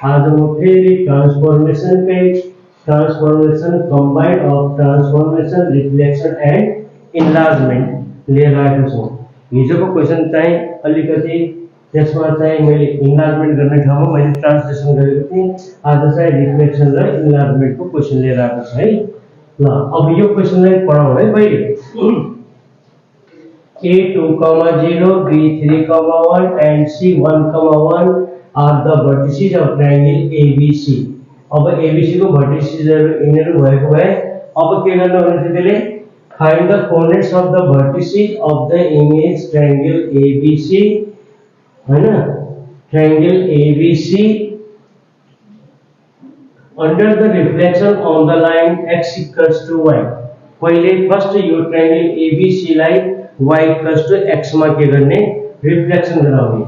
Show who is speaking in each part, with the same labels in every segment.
Speaker 1: आज म फेरि transformation combined of transformation reflection and enlargement लिएर आएको छु। हिजोको क्वेसन चाहिँ अलिकति त्यसमा चाहिँ मैले इन्लार्जमेन्ट गर्ने ठाउँमा मैले ट्रान्सलेसन गरेको थिएँ। आज चाहिँ रिफ्लेक्सन र इन्लार्जमेन्टको क्वेसन लिएर आएको छु है। ल अब यो क्वेसनलाई पढाउँ है पहिले। A2,0, B3,1 and C1,1 are the vertices of triangle ABC. अब ABC को verticesहरु यिनीहरु भएको भए अब के गर्न भनेको त्यसले find the coordinates of the vertices of the image triangle ABC हैन। triangle ABC under the reflection on the line x equals to y। पहिले फर्स्ट यो ट्रायंगल ABC लाई y equals to x मा के गर्ने रिफ्लेक्सन गराउने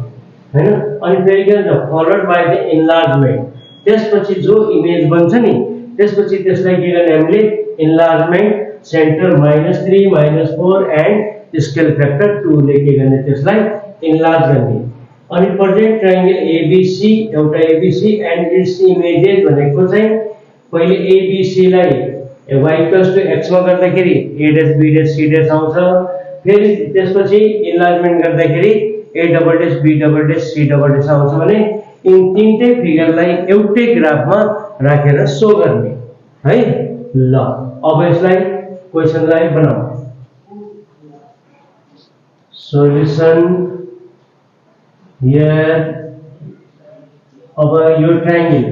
Speaker 1: हैन। अनि फेरि के हुन्छ फलोड बाइ द इन्लार्जमेन्ट। त्यसपछि जो इमेज बन्छ नि त्यसपछि त्यसलाई के गर्ने हामीले enlargement centre -3 -4 and scale factor 2 ले के गर्ने त्यसलाई इन्लार्ज गर्ने। अनि प्रेजेन्ट ट्रायंगल ABC एउटा ABC एन्ड इट्स इमेजेस भनेको चाहिँ पहिले ABC लाई y equals to x मा गर्दाखेरि a dash b dash c dash आउँछ। फेरि त्यसपछि इन्लार्जमेन्ट गर्दाखेरि a double dash b double dash c double dash आउँछ भने इन तीनटै फिगरलाई एउटै ग्राफमा राखेर शो गर्ने है। ल अब यसलाई क्वेशनलाई बनाऊ। सोल्युसन हियर अब यो triangle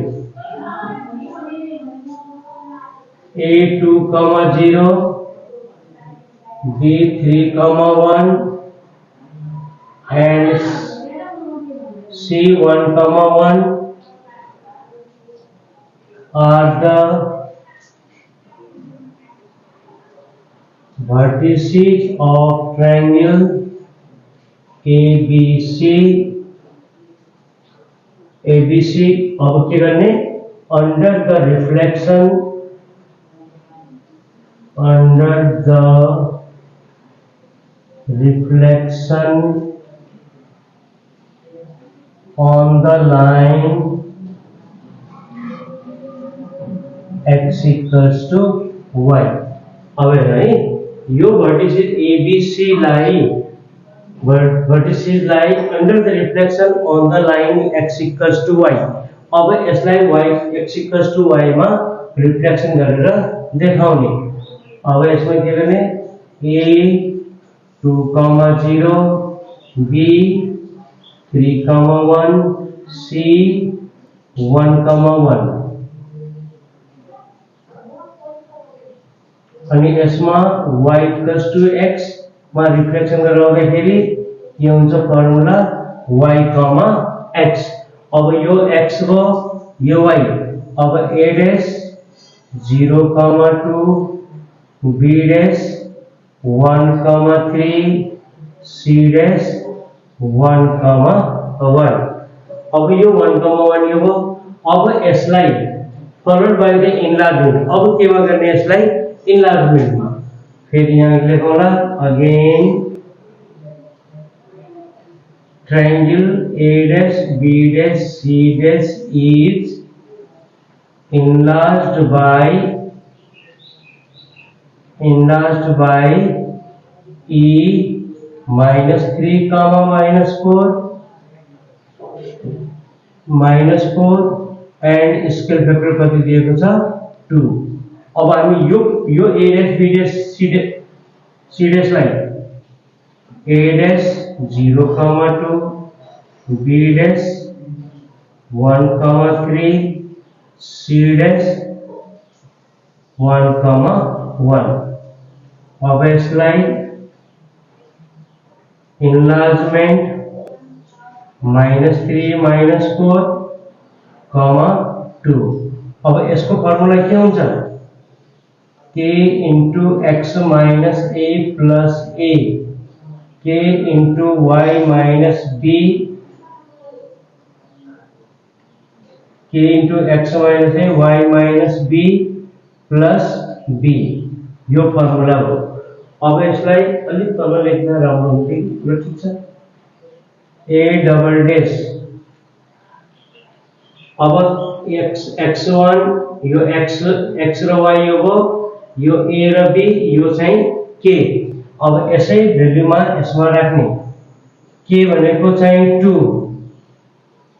Speaker 1: A2,0 B3,1 and C1,1 are the vertices of triangle ABC। ABC अब के गर्ने under the reflection on the line x equals to y। अब है यो vertices ABC लाई under the reflection on the line x equals to y। अब यसलाई y x equals to y मा रिफ्लेक्सन गरेर देखाउने। अब यसमा के गर्ने A2,0 B3,1 C1,1 अनि यसमा y equals to x मा रिफ्लेक्सन गराउँदाखेरि के हुन्छ फर्मुला y, x। अब यो x हो यो y। अब a dash 0,2 b dash 1,3 c dash 1,1। अब यो 1,1 यो हो। अब यसलाई फलोड बाइ द इन्लार्जमेन्ट। अब के मा गर्ने यसलाई इन्लार्जमेन्ट मा फेरि यहाँ लेखौँला again triangle a dash b dash c dash is enlarged by e -3, -4 and scale factor कति दिएको छ 2। अब हामी यो a dash b dash c dash लाई a dash 0,2 b dash 1,3 c dash 1,1। अब यसलाई इन्लार्जमेन्ट -3 -4, 2। अब यसको फर्मुला के हुन्छ k into x minus a plus a, k into y minus b, k into x minus a y minus b plus b यो formula हो। अब यसलाई अलि तल लेख्दा राम्रो हुन्थ्यो यो ठीक छ। a डबल डैश अब x1 यो x र y यो a र b यो चाहिँ k। अब यसै भ्यालुमा यसमा राख्ने। k भनेको चाहिँ 2,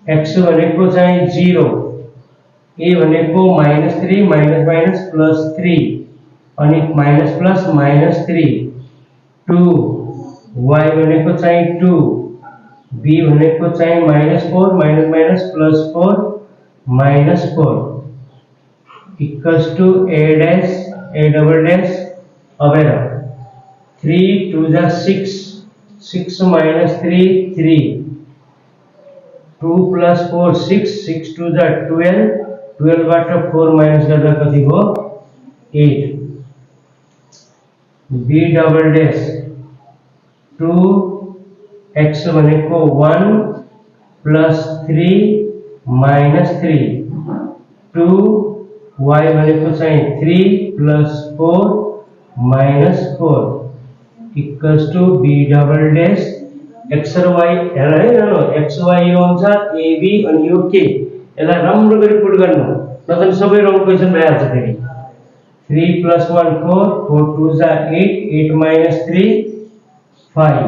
Speaker 1: x भनेको चाहिँ 0, a भनेको -3 माइनस माइनस प्लस 3 अनि माइनस प्लस माइनस 3 2, y भनेको चाहिँ 2, b भनेको चाहिँ -4 minus minus plus 4 minus 4 equals to a dash a double dash. अब 3 2 जा 6, 6 माइनस 3 3, 2 प्लस 4 6, 6 2 जा 12, 12 बाट 4 माइनस गर्दा कति हो 8। b डबल डैश 2 x भनेको 1 प्लस 3 माइनस 3 2 y भनेको चाहिँ 3 plus 4 minus 4 equals to b double dash x र y हेर है नानो x y यो हुन्छ a b अनि यो k। यसलाई राम्रो गरी पुट गर्नु नत्र सबै रङ क्वेशन भइहाल्छ फेरि। 3 प्लस 1 4, 4 2 जा 8, 8 माइनस 3 5,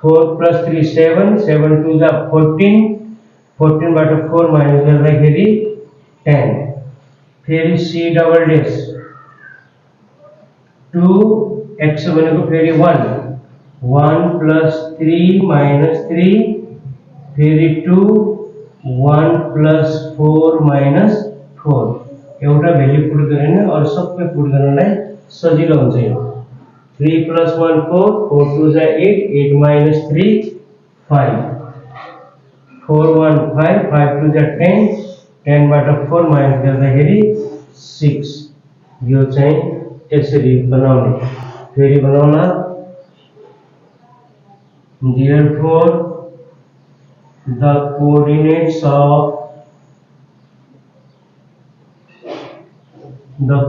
Speaker 1: 4 प्लस 3 7, 7 2 जा 14, 14 बाट 4 माइनस गर्दाखेरि 10। फेरि c डबल डैश 2 x भनेको फेरि 1, 1 प्लस 3 माइनस 3 फेरि 2 1 प्लस 4 माइनस 4। एउटा भ्यालु पुट गरेन अरु सबै पुट गर्नलाई सजिलो हुन्छ यो। 3 प्लस 1 4, 4 2 जा 8, 8 माइनस 3 5, 4 1 5, 5 2 जा 10, 10 बाट 4 माइनस गर्दाखेरि 6। यो चाहिँ यसरी बनाउने। फेरि बनाउला। Therefore the coordinates of the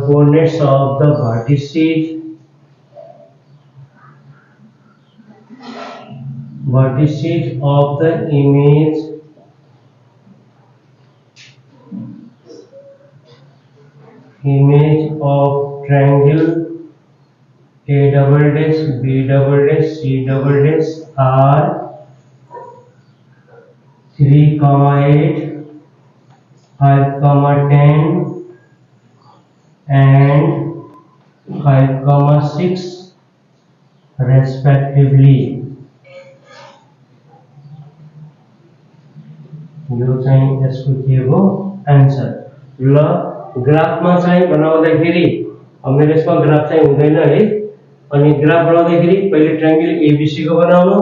Speaker 1: vertices of the image of triangle a double dash b double dash c double dash are 3, 8, 5, 10 and 5, 6 respectively। यो चाहिँ यसको के हो आन्सर। ल ग्राफमा चाहिँ बनाउँदाखेरि अब मेरो यसमा ग्राफ चाहिँ हुँदैन है। अनि ग्राफ बनाउँदाखेरि पहिले ट्रायंगल एबीसी को बनाउनु,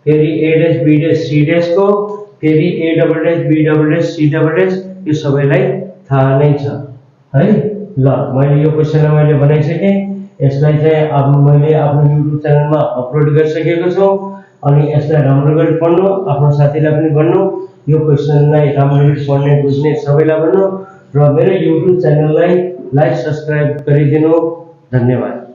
Speaker 1: फेरि a dash b dash c dash को, फेरि a double dash b double dash c double dash. यो सबैलाई थाहा नै छ है। ल मैले यो क्वेशनलाई मैले बनाइसके। यसलाई चाहिँ अब मैले आफ्नो YouTube च्यानलमा अपलोड गरिसकेको छु। अनि यसलाई राम्रो गरी पढ्नु, आफ्नो साथीलाई पनि भन्नु। यो क्वेशनलाई राम्ररी पढ्ने बुझ्ने सबैलाई भन्नु र मेरो YouTube च्यानललाई लाइक सब्स्क्राइब गरिदिनु। धन्यवाद।